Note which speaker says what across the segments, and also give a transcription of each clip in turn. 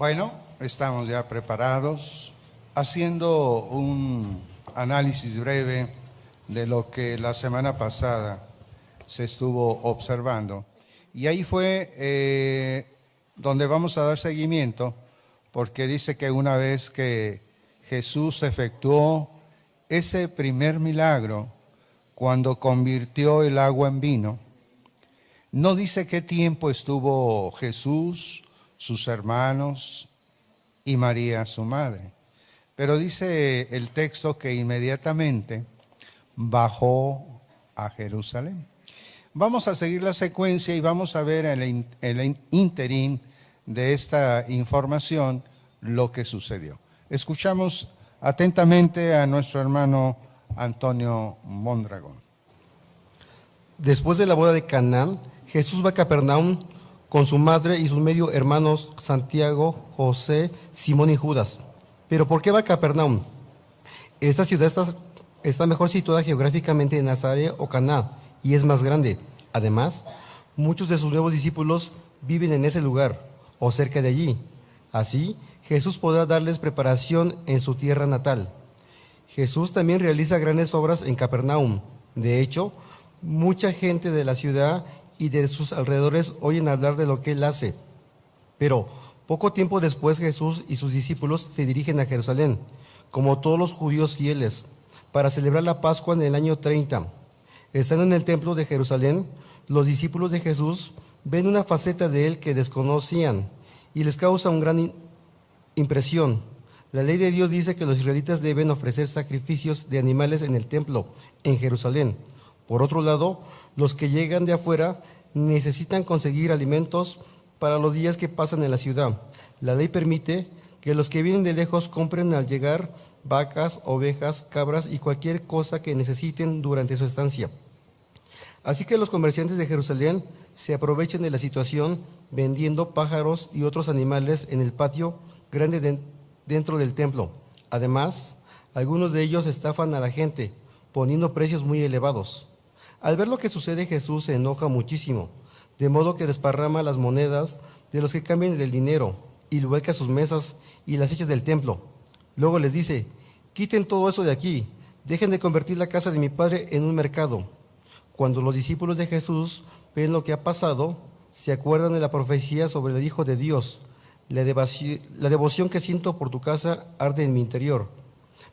Speaker 1: Bueno, estamos ya preparados, haciendo un análisis breve de lo que la semana pasada se estuvo observando. Y ahí fue donde vamos a dar seguimiento, porque dice que una vez que Jesús efectuó ese primer milagro, cuando convirtió el agua en vino, no dice qué tiempo estuvo Jesús, sus hermanos y María, su madre. Pero dice el texto que inmediatamente bajó a Jerusalén. Vamos a seguir la secuencia y vamos a ver en el interín de esta información lo que sucedió. Escuchamos atentamente a nuestro hermano Antonio Mondragón.
Speaker 2: Después de la boda de Caná, Jesús va a Capernaum con su madre y sus medio hermanos Santiago, José, Simón y Judas. ¿Pero por qué va a Capernaum? Esta ciudad está mejor situada geográficamente en Nazaret o Caná y es más grande. Además, muchos de sus nuevos discípulos viven en ese lugar o cerca de allí. Así, Jesús podrá darles preparación en su tierra natal. Jesús también realiza grandes obras en Capernaum. De hecho, mucha gente de la ciudad y de sus alrededores oyen hablar de lo que él hace. Pero poco tiempo después Jesús y sus discípulos se dirigen a Jerusalén, como todos los judíos fieles, para celebrar la Pascua en el año 30. Estando en el templo de Jerusalén, los discípulos de Jesús ven una faceta de él que desconocían y les causa una gran impresión. La ley de Dios dice que los israelitas deben ofrecer sacrificios de animales en el templo, en Jerusalén. Por otro lado, los que llegan de afuera necesitan conseguir alimentos para los días que pasan en la ciudad. La ley permite que los que vienen de lejos compren al llegar vacas, ovejas, cabras y cualquier cosa que necesiten durante su estancia. Así que los comerciantes de Jerusalén se aprovechan de la situación vendiendo pájaros y otros animales en el patio grande dentro del templo. Además, algunos de ellos estafan a la gente, poniendo precios muy elevados. Al ver lo que sucede, Jesús se enoja muchísimo, de modo que desparrama las monedas de los que cambian el dinero y lo vuelca a sus mesas y las echa del templo. Luego les dice: quiten todo eso de aquí, dejen de convertir la casa de mi padre en un mercado. Cuando los discípulos de Jesús ven lo que ha pasado, se acuerdan de la profecía sobre el Hijo de Dios. La devoción que siento por tu casa arde en mi interior.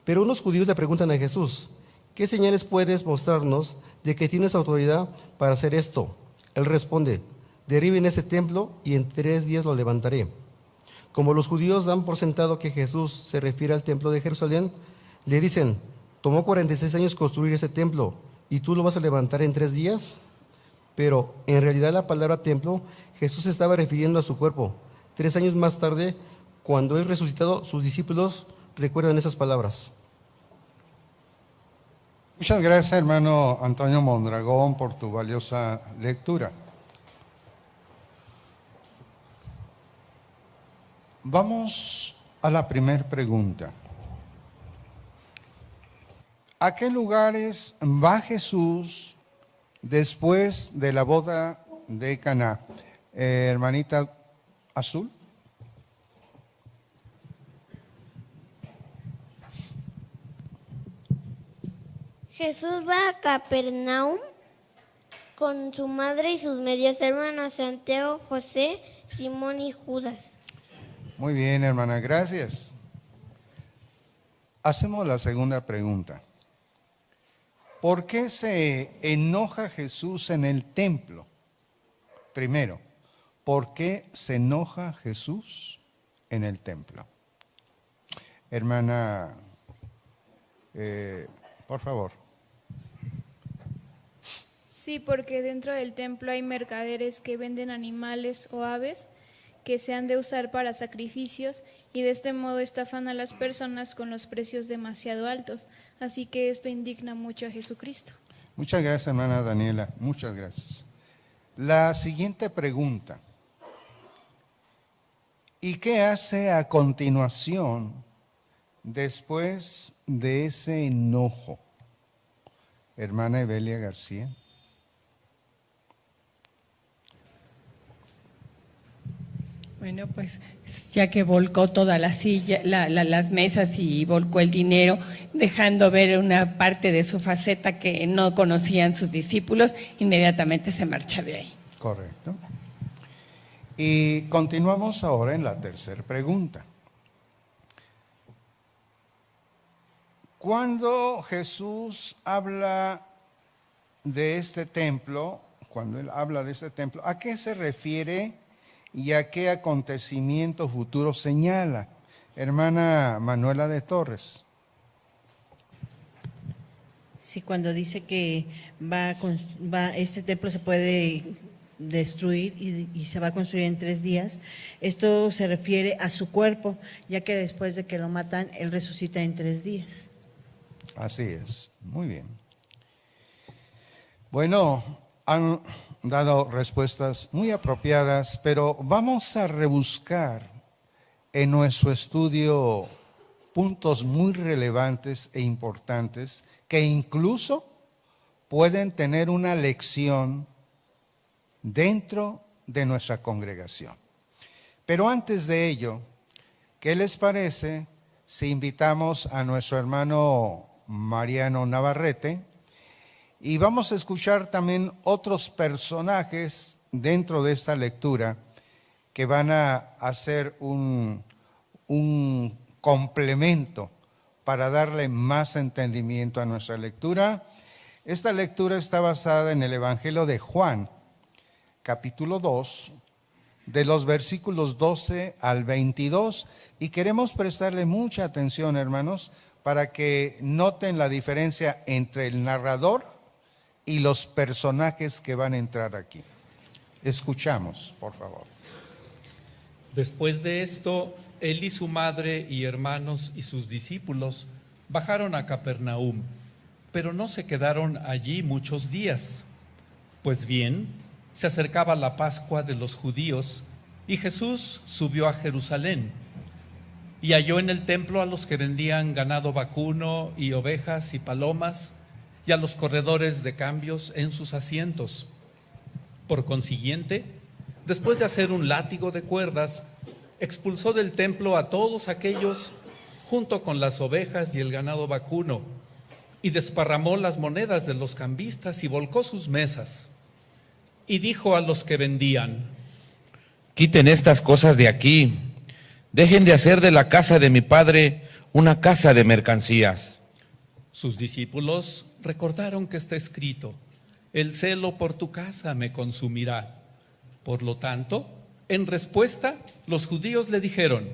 Speaker 2: Pero unos judíos le preguntan a Jesús: ¿qué señales puedes mostrarnos de que tienes autoridad para hacer esto? Él responde: derriben ese templo y en 3 días lo levantaré. Como los judíos dan por sentado que Jesús se refiere al templo de Jerusalén, le dicen: tomó 46 años construir ese templo y tú lo vas a levantar en 3 días. Pero en realidad la palabra templo, Jesús se estaba refiriendo a su cuerpo. 3 años más tarde, cuando es resucitado, sus discípulos recuerdan esas palabras.
Speaker 1: Muchas gracias, hermano Antonio Mondragón, por tu valiosa lectura. Vamos a la primera pregunta. ¿A qué lugares va Jesús después de la boda de Caná? Hermanita Azul.
Speaker 3: Jesús va a Capernaum con su madre y sus medios hermanos Santiago, José, Simón y Judas.
Speaker 1: Muy bien, hermana, gracias. Hacemos la segunda pregunta. ¿Por qué se enoja Jesús en el templo? Primero, ¿por qué se enoja Jesús en el templo? Hermana, por favor.
Speaker 4: Sí, porque dentro del templo hay mercaderes que venden animales o aves que se han de usar para sacrificios y de este modo estafan a las personas con los precios demasiado altos. Así que esto indigna mucho a Jesucristo.
Speaker 1: Muchas gracias, hermana Daniela. Muchas gracias. La siguiente pregunta. ¿Y qué hace a continuación después de ese enojo? Hermana Evelia García.
Speaker 5: Bueno, pues ya que volcó todas las sillas, las mesas y volcó el dinero, dejando ver una parte de su faceta que no conocían sus discípulos, inmediatamente se marcha de ahí.
Speaker 1: Correcto. Y continuamos ahora en la tercera pregunta. Cuando Jesús habla de este templo, ¿a qué se refiere y a qué acontecimiento futuro señala? Hermana Manuela de Torres.
Speaker 6: Sí, cuando dice que este templo se puede destruir y se va a construir en 3 días, esto se refiere a su cuerpo, ya que después de que lo matan, Él resucita en 3 días.
Speaker 1: Así es, muy bien. Bueno, han dado respuestas muy apropiadas, pero vamos a rebuscar en nuestro estudio puntos muy relevantes e importantes que incluso pueden tener una lección dentro de nuestra congregación. Pero antes de ello, ¿qué les parece si invitamos a nuestro hermano Mariano Navarrete? Y vamos a escuchar también otros personajes dentro de esta lectura que van a hacer un complemento para darle más entendimiento a nuestra lectura. Esta lectura está basada en el Evangelio de Juan, capítulo 2, de los versículos 12 al 22, y queremos prestarle mucha atención, hermanos, para que noten la diferencia entre el narrador y los personajes que van a entrar aquí. Escuchamos, por favor.
Speaker 7: Después de esto, él y su madre y hermanos y sus discípulos bajaron a Capernaum, pero no se quedaron allí muchos días. Pues bien, se acercaba la Pascua de los judíos y Jesús subió a Jerusalén. Y halló en el templo a los que vendían ganado vacuno y ovejas y palomas, y a los corredores de cambios en sus asientos. Por consiguiente, después de hacer un látigo de cuerdas, expulsó del templo a todos aquellos junto con las ovejas y el ganado vacuno, y desparramó las monedas de los cambistas y volcó sus mesas. Y dijo a los que vendían:
Speaker 8: quiten estas cosas de aquí. Dejen de hacer de la casa de mi padre una casa de mercancías.
Speaker 7: Sus discípulos recordaron que está escrito: el celo por tu casa me consumirá. Por lo tanto, en respuesta, los judíos le dijeron: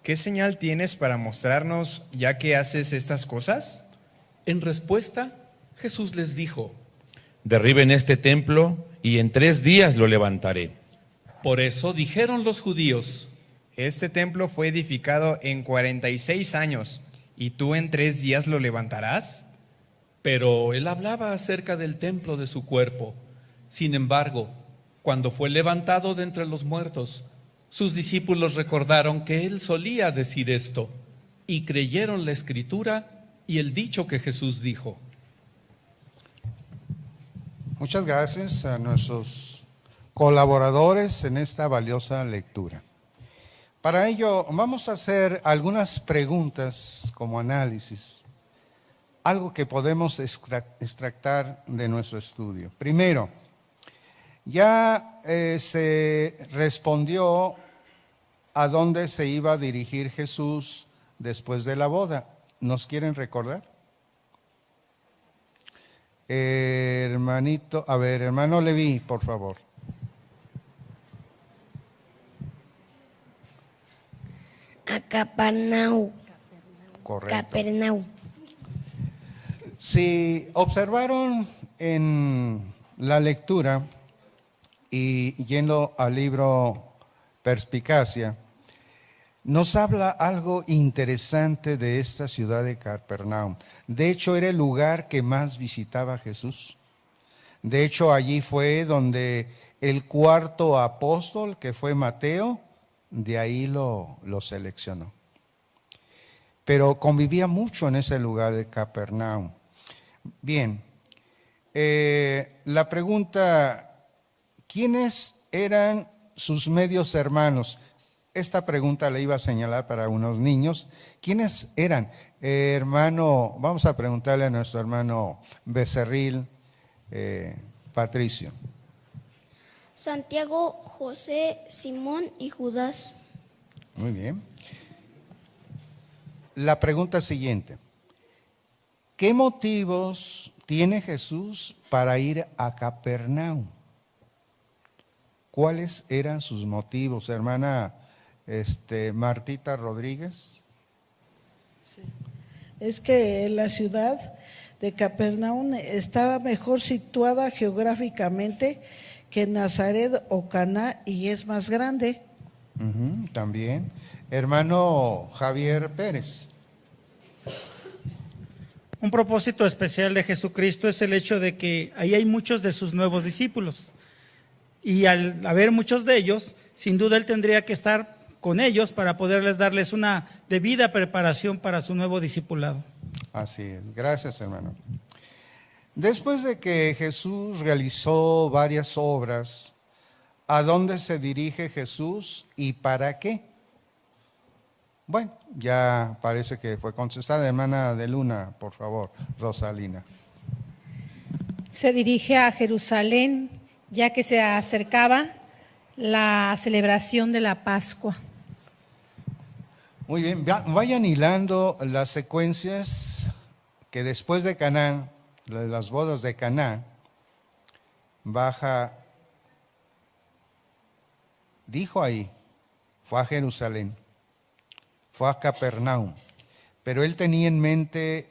Speaker 9: ¿qué señal tienes para mostrarnos ya que haces estas cosas?
Speaker 7: En respuesta, Jesús les dijo:
Speaker 8: derriben este templo y en 3 días lo levantaré.
Speaker 7: Por eso dijeron los judíos:
Speaker 9: este templo fue edificado en 46 años, ¿y tú en 3 días lo levantarás?
Speaker 7: Pero él hablaba acerca del templo de su cuerpo. Sin embargo, cuando fue levantado de entre los muertos, sus discípulos recordaron que él solía decir esto, y creyeron la escritura y el dicho que Jesús dijo.
Speaker 1: Muchas gracias a nuestros colaboradores en esta valiosa lectura. Para ello vamos a hacer algunas preguntas como análisis, algo que podemos extractar de nuestro estudio. Primero, ya se respondió a dónde se iba a dirigir Jesús después de la boda. ¿Nos quieren recordar? Hermano Leví, por favor.
Speaker 3: A Capernaum.
Speaker 1: Correcto.
Speaker 3: Capernaum.
Speaker 1: Si observaron en la lectura y yendo al libro Perspicacia, nos habla algo interesante de esta ciudad de Capernaum. De hecho, era el lugar que más visitaba Jesús. De hecho, allí fue donde el 4.º apóstol, que fue Mateo, de ahí lo seleccionó. Pero convivía mucho en ese lugar de Capernaum. Bien, la pregunta: ¿quiénes eran sus medios hermanos? esta pregunta le iba a señalar para unos niños. ¿Quiénes eran? Hermano, vamos a preguntarle a nuestro hermano Becerril, Patricio.
Speaker 3: Santiago, José, Simón y Judas.
Speaker 1: Muy bien. La pregunta siguiente. ¿Qué motivos tiene Jesús para ir a Capernaum? ¿Cuáles eran sus motivos, hermana Martita Rodríguez?
Speaker 10: Es que la ciudad de Capernaum estaba mejor situada geográficamente que Nazaret o Caná y es más grande.
Speaker 1: También. Hermano Javier Pérez.
Speaker 11: Un propósito especial de Jesucristo es el hecho de que ahí hay muchos de sus nuevos discípulos. Y al haber muchos de ellos, sin duda Él tendría que estar con ellos para poderles darles una debida preparación para su nuevo discipulado.
Speaker 1: Así es. Gracias, hermano. Después de que Jesús realizó varias obras, ¿a dónde se dirige Jesús y para qué? Bueno, ya parece que fue contestada. Hermana de Luna, por favor, Rosalina.
Speaker 12: Se dirige a Jerusalén, ya que se acercaba la celebración de la Pascua.
Speaker 1: Muy bien, vayan hilando las secuencias que después de Caná, las bodas de Caná, dijo ahí, fue a Jerusalén, fue a Capernaum, pero él tenía en mente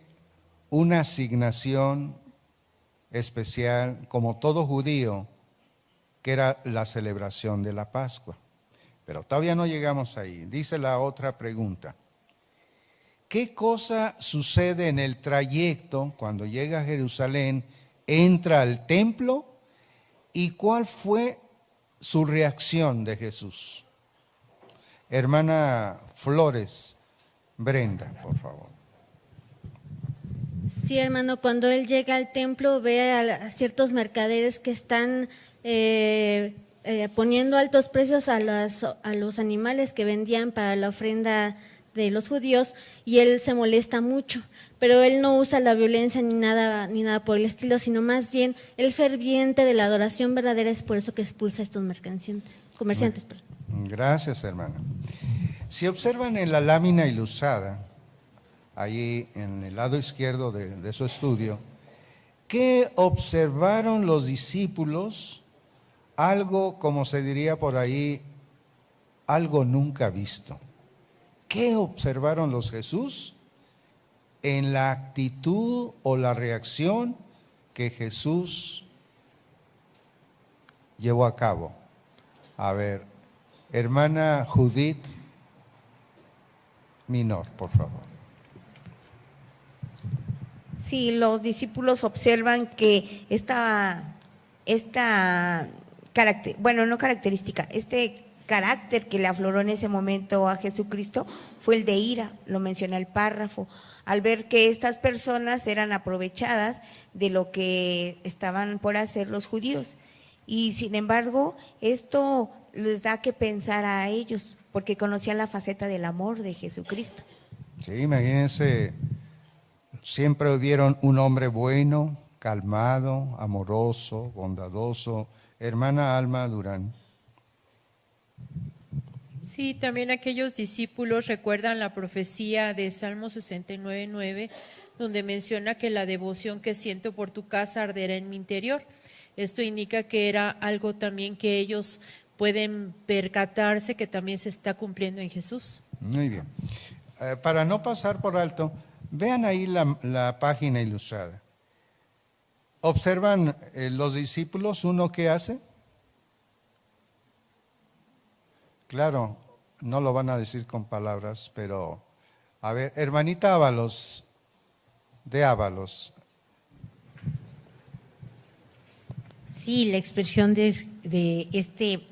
Speaker 1: una asignación especial, como todo judío, que era la celebración de la Pascua. Pero todavía no llegamos ahí. Dice la otra pregunta. ¿Qué cosa sucede en el trayecto cuando llega a Jerusalén, entra al templo y cuál fue su reacción de Jesús? Hermana Flores, Brenda, por favor.
Speaker 13: Sí, hermano, cuando él llega al templo ve a ciertos mercaderes que están poniendo altos precios a los animales que vendían para la ofrenda de los judíos y él se molesta mucho, pero él no usa la violencia ni nada por el estilo, sino más bien el ferviente de la adoración verdadera. Es por eso que expulsa a estos comerciantes.
Speaker 1: Gracias, hermana. Si observan en la lámina ilustrada, ahí en el lado izquierdo de su estudio, ¿qué observaron los discípulos? Algo, como se diría por ahí, algo nunca visto. ¿Qué observaron los Jesús? En la actitud o la reacción que Jesús llevó a cabo. A ver, hermana Judith Minor, por favor.
Speaker 14: Sí, los discípulos observan que este carácter que le afloró en ese momento a Jesucristo fue el de ira, lo menciona el párrafo, al ver que estas personas eran aprovechadas de lo que estaban por hacer los judíos. Y sin embargo, esto les da que pensar a ellos, porque conocían la faceta del amor de Jesucristo.
Speaker 1: Sí, imagínense, siempre vieron un hombre bueno, calmado, amoroso, bondadoso. Hermana Alma Durán.
Speaker 15: Sí, también aquellos discípulos recuerdan la profecía de Salmo 69:9, donde menciona que la devoción que siento por tu casa arderá en mi interior. Esto indica que era algo también que ellos pueden percatarse que también se está cumpliendo en Jesús.
Speaker 1: Muy bien. Para no pasar por alto, vean ahí la página ilustrada. ¿Observan los discípulos uno qué hace? Claro, no lo van a decir con palabras, pero a ver, hermanita Ábalos, de Ábalos.
Speaker 16: Sí, la expresión de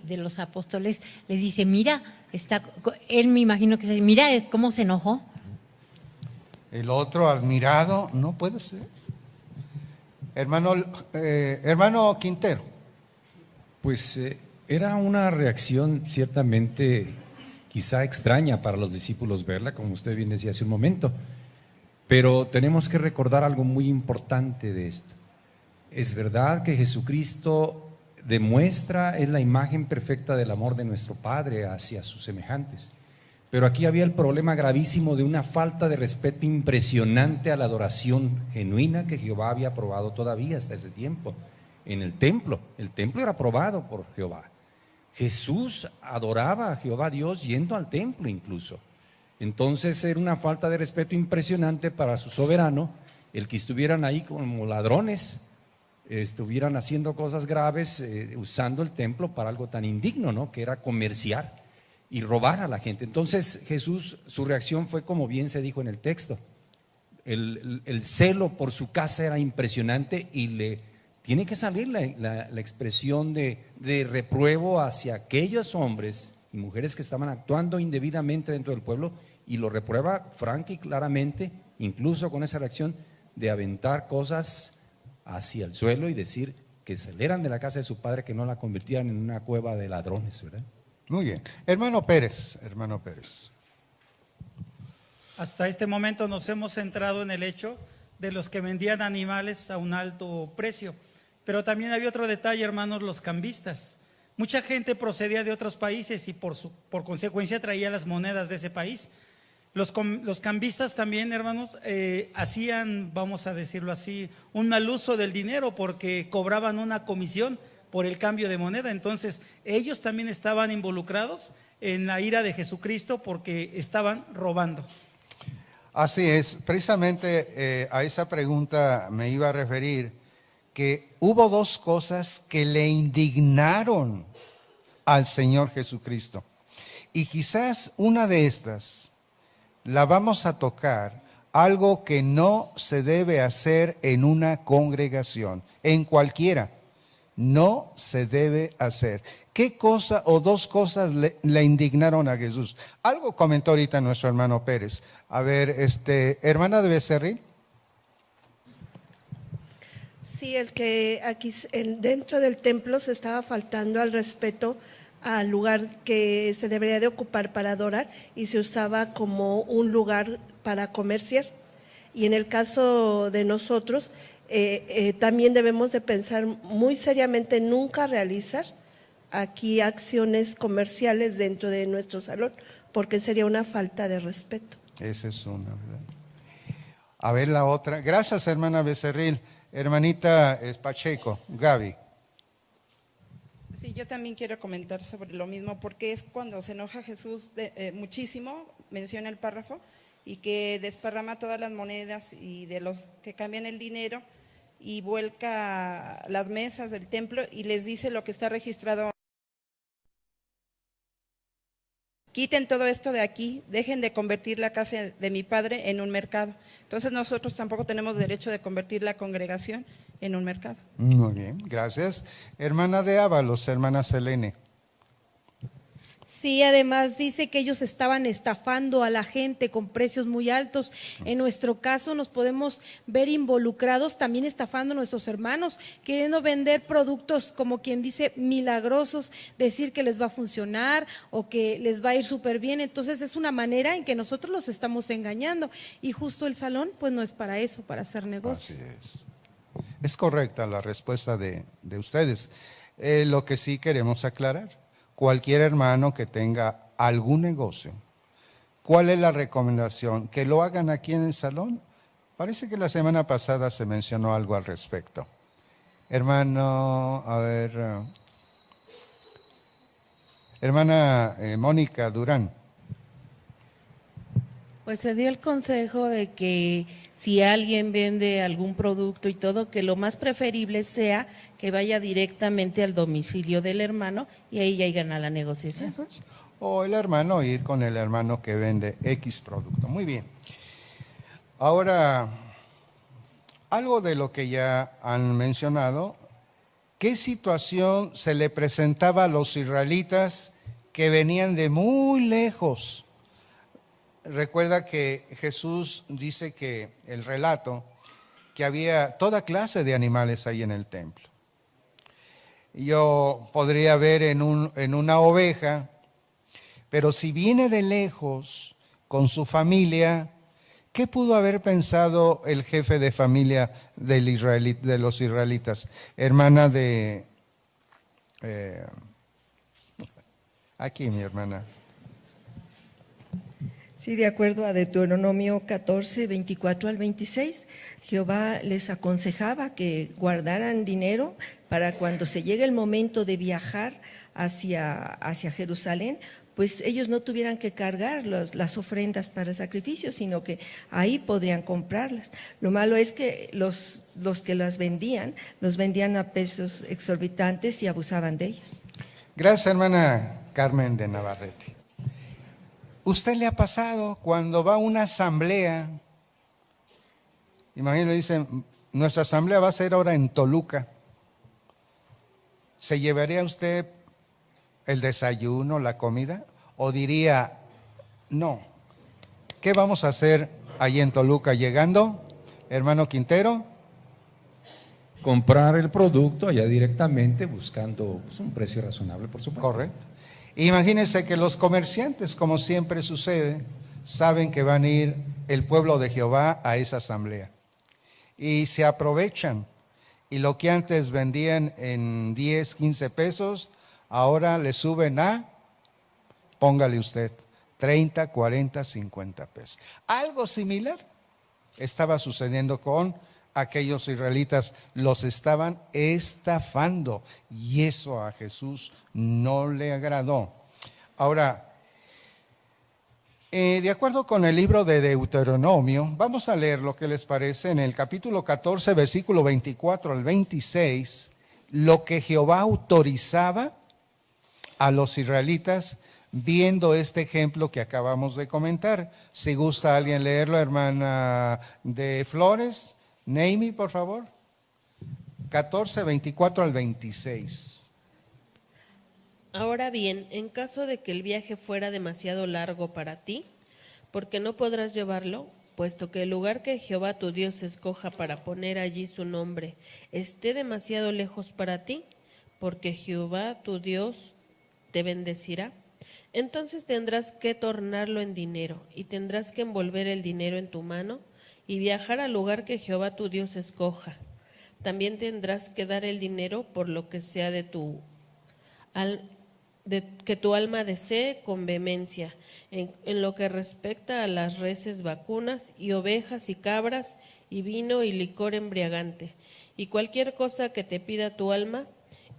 Speaker 16: los apóstoles les dice, mira, él me imagino que mira cómo se enojó.
Speaker 1: El otro admirado, no puede ser. Hermano Quintero.
Speaker 17: Pues era una reacción ciertamente quizá extraña para los discípulos verla, como usted bien decía hace un momento. Pero tenemos que recordar algo muy importante de esto. Es verdad que Jesucristo demuestra, es la imagen perfecta del amor de nuestro Padre hacia sus semejantes. Pero aquí había el problema gravísimo de una falta de respeto impresionante a la adoración genuina que Jehová había aprobado todavía hasta ese tiempo en el templo. El templo era aprobado por Jehová. Jesús adoraba a Jehová Dios yendo al templo incluso. Entonces era una falta de respeto impresionante para su soberano el que estuvieran ahí como ladrones, estuvieran haciendo cosas graves, usando el templo para algo tan indigno, ¿no? Que era comerciar y robar a la gente. Entonces Jesús, su reacción fue como bien se dijo en el texto. El celo por su casa era impresionante y le tiene que salir la expresión de repruebo hacia aquellos hombres y mujeres que estaban actuando indebidamente dentro del pueblo, y lo reprueba franca y claramente, incluso con esa reacción de aventar cosas hacia el suelo y decir que salieran de la casa de su padre, que no la convirtieran en una cueva de ladrones, ¿verdad?
Speaker 1: Muy bien. Hermano Pérez, hermano Pérez.
Speaker 11: Hasta este momento nos hemos centrado en el hecho de los que vendían animales a un alto precio. Pero también había otro detalle, hermanos, los cambistas. Mucha gente procedía de otros países y por consecuencia traía las monedas de ese país. Los cambistas también, hermanos, hacían, vamos a decirlo así, un mal uso del dinero porque cobraban una comisión por el cambio de moneda. Entonces ellos también estaban involucrados en la ira de Jesucristo porque estaban robando.
Speaker 1: Así es, precisamente a esa pregunta me iba a referir, que hubo dos cosas que le indignaron al Señor Jesucristo. Y quizás una de estas la vamos a tocar, algo que no se debe hacer en una congregación, en cualquiera. No se debe hacer. ¿Qué cosa o dos cosas le indignaron a Jesús? Algo comentó ahorita nuestro hermano Pérez. A ver, hermana de Becerril.
Speaker 18: Sí, el que aquí dentro del templo se estaba faltando al respeto al lugar que se debería de ocupar para adorar y se usaba como un lugar para comerciar. Y en el caso de nosotros, también debemos de pensar muy seriamente nunca realizar aquí acciones comerciales dentro de nuestro salón, porque sería una falta de respeto.
Speaker 1: Esa es una, ¿verdad? A ver la otra. Gracias, hermana Becerril. Hermanita Pacheco, Gaby.
Speaker 19: Sí, yo también quiero comentar sobre lo mismo, porque es cuando se enoja Jesús muchísimo, menciona el párrafo, y que desparrama todas las monedas y de los que cambian el dinero y vuelca las mesas del templo y les dice lo que está registrado. Quiten todo esto de aquí, dejen de convertir la casa de mi padre en un mercado. Entonces nosotros tampoco tenemos derecho de convertir la congregación en un mercado.
Speaker 1: Muy bien, gracias. Hermana de Ábalos, hermana Selene.
Speaker 20: Sí, además dice que ellos estaban estafando a la gente con precios muy altos. En nuestro caso nos podemos ver involucrados también estafando a nuestros hermanos, queriendo vender productos como quien dice milagrosos, decir que les va a funcionar o que les va a ir súper bien. Entonces es una manera en que nosotros los estamos engañando y justo el salón pues no es para eso, para hacer negocios.
Speaker 1: Así es. Es correcta la respuesta de ustedes. Lo que sí queremos aclarar. Cualquier hermano que tenga algún negocio, ¿cuál es la recomendación? ¿Que lo hagan aquí en el salón? Parece que la semana pasada se mencionó algo al respecto. Hermano, a ver, hermana Mónica Durán.
Speaker 21: Pues se dio el consejo de que si alguien vende algún producto y todo, que lo más preferible sea que vaya directamente al domicilio del hermano y ahí ya gana la negociación.
Speaker 1: O el hermano ir con el hermano que vende X producto. Muy bien. Ahora, algo de lo que ya han mencionado, ¿qué situación se le presentaba a los israelitas que venían de muy lejos? Recuerda que Jesús dice que el relato, que había toda clase de animales ahí en el templo. Yo podría ver en una oveja, Pero si viene de lejos con su familia, ¿qué pudo haber pensado el jefe de familia de los israelitas? Hermana de... aquí mi hermana.
Speaker 2: Sí, de acuerdo a Deuteronomio 14, 24 al 26, Jehová les aconsejaba que guardaran dinero para cuando se llegue el momento de viajar hacia Jerusalén, pues ellos no tuvieran que cargar las ofrendas para el sacrificio, sino que ahí podrían comprarlas. Lo malo es que los que las vendían, los vendían a precios exorbitantes y abusaban de ellos.
Speaker 1: Gracias, hermana Carmen de Navarrete. ¿Usted le ha pasado cuando va a una asamblea? Imagínate, dicen, nuestra asamblea va a ser ahora en Toluca. ¿Se llevaría usted el desayuno, la comida? ¿O diría, no, qué vamos a hacer allí en Toluca llegando, hermano Quintero?
Speaker 17: Comprar el producto allá directamente buscando pues, un precio razonable, por supuesto.
Speaker 1: Correcto. Imagínense que los comerciantes, como siempre sucede, saben que van a ir el pueblo de Jehová a esa asamblea. Y se aprovechan. Y lo que antes vendían en 10, 15 pesos, ahora le suben a, póngale usted, 30, 40, 50 pesos. Algo similar estaba sucediendo con aquellos israelitas, los estaban estafando y eso a Jesús no le agradó. Ahora, de acuerdo con el libro de Deuteronomio, vamos a leer lo que les parece en el capítulo 14, versículo 24 al 26, lo que Jehová autorizaba a los israelitas viendo este ejemplo que acabamos de comentar. Si gusta alguien leerlo, hermana de Flores, Neimi, por favor. 14, 24 al 26.
Speaker 21: Ahora bien, en caso de que el viaje fuera demasiado largo para ti, porque no podrás llevarlo, puesto que el lugar que Jehová tu Dios escoja para poner allí su nombre esté demasiado lejos para ti, porque Jehová tu Dios te bendecirá, entonces tendrás que tornarlo en dinero y tendrás que envolver el dinero en tu mano y viajar al lugar que Jehová tu Dios escoja. También tendrás que dar el dinero por lo que sea que tu alma desee con vehemencia, en lo que respecta a las reses vacunas y ovejas y cabras y vino y licor embriagante y cualquier cosa que te pida tu alma,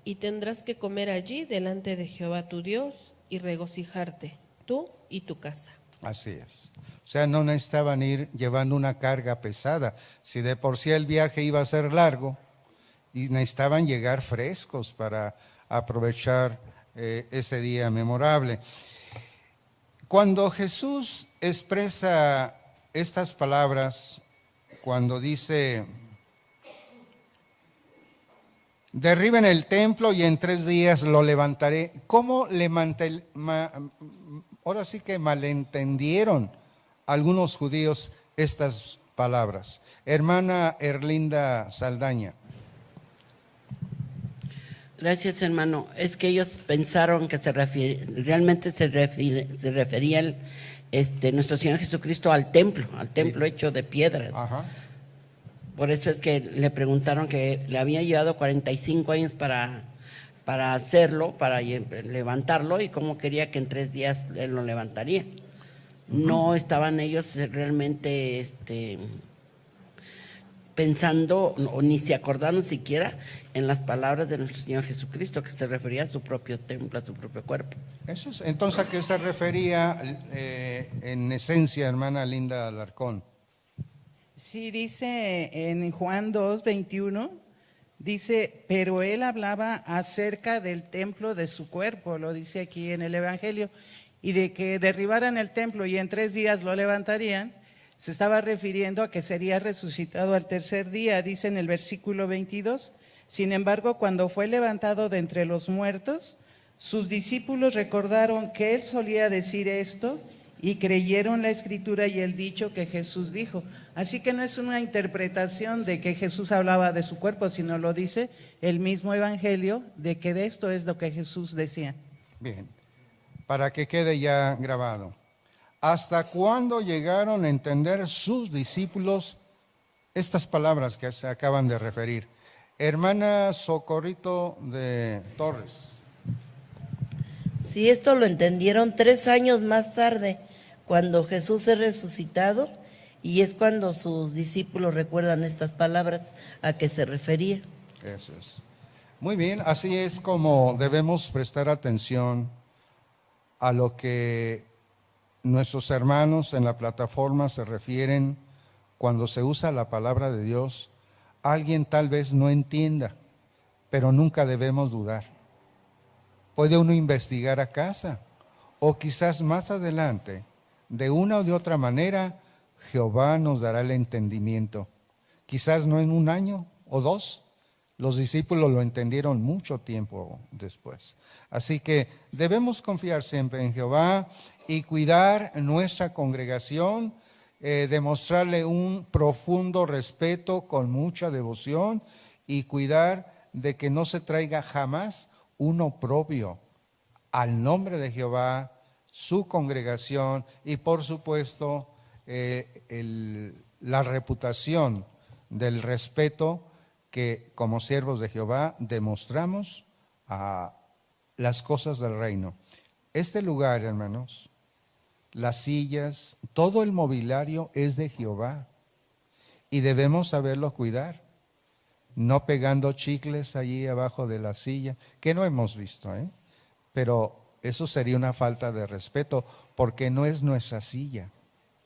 Speaker 21: y tendrás que comer allí delante de Jehová tu Dios y regocijarte, tú y tu casa.
Speaker 1: Así es. O sea, no necesitaban ir llevando una carga pesada. Si de por sí el viaje iba a ser largo, y necesitaban llegar frescos para aprovechar ese día memorable. Cuando Jesús expresa estas palabras, cuando dice, derriben el templo y en 3 días lo levantaré, ¿cómo ahora sí que malentendieron algunos judíos estas palabras? Hermana Erlinda Saldaña.
Speaker 22: Gracias, hermano. Es que ellos pensaron que realmente se refería nuestro Señor Jesucristo al templo hecho de piedra.
Speaker 1: Ajá.
Speaker 22: Por eso es que le preguntaron que le había llevado 45 años para hacerlo, para levantarlo, y cómo quería que en 3 días él lo levantaría. No estaban ellos realmente pensando, o ni se acordaron siquiera en las palabras de nuestro Señor Jesucristo, que se refería a su propio templo, a su propio cuerpo.
Speaker 1: Eso es, entonces, ¿a qué se refería en esencia, hermana Linda Alarcón?
Speaker 23: Sí, dice en Juan 2, 21, dice, pero él hablaba acerca del templo de su cuerpo, lo dice aquí en el Evangelio, y de que derribaran el templo y en 3 días lo levantarían. Se estaba refiriendo a que sería resucitado al 3er día, dice en el versículo 22. Sin embargo, cuando fue levantado de entre los muertos, sus discípulos recordaron que él solía decir esto y creyeron la escritura y el dicho que Jesús dijo. Así que no es una interpretación de que Jesús hablaba de su cuerpo, sino lo dice el mismo Evangelio, de que de esto es lo que Jesús decía.
Speaker 1: Bien. para que quede ya grabado. ¿Hasta cuándo llegaron a entender sus discípulos estas palabras que se acaban de referir? Hermana Socorrito de Torres.
Speaker 4: Sí, esto lo entendieron 3 años más tarde, cuando Jesús es resucitado, y es cuando sus discípulos recuerdan estas palabras a que se refería.
Speaker 1: Eso es. Muy bien, así es como debemos prestar atención a lo que nuestros hermanos en la plataforma se refieren cuando se usa la palabra de Dios. Alguien tal vez no entienda, pero nunca debemos dudar. Puede uno investigar a casa, o quizás más adelante, de una o de otra manera, Jehová nos dará el entendimiento. Quizás no en 1 año o 2, los discípulos lo entendieron mucho tiempo después. Así que debemos confiar siempre en Jehová y cuidar nuestra congregación, demostrarle un profundo respeto con mucha devoción y cuidar de que no se traiga jamás un oprobio al nombre de Jehová, su congregación y por supuesto la reputación del respeto que como siervos de Jehová demostramos a las cosas del reino. Este lugar, hermanos, las sillas, todo el mobiliario es de Jehová y debemos saberlo cuidar, no pegando chicles allí abajo de la silla, que no hemos visto, pero eso sería una falta de respeto, porque no es nuestra silla,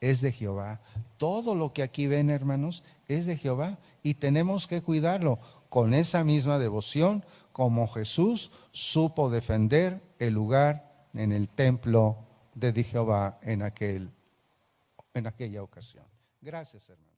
Speaker 1: es de Jehová. Todo lo que aquí ven, hermanos, es de Jehová y tenemos que cuidarlo con esa misma devoción como Jesús supo defender el lugar en el templo de Jehová en aquella ocasión. Gracias, hermanos.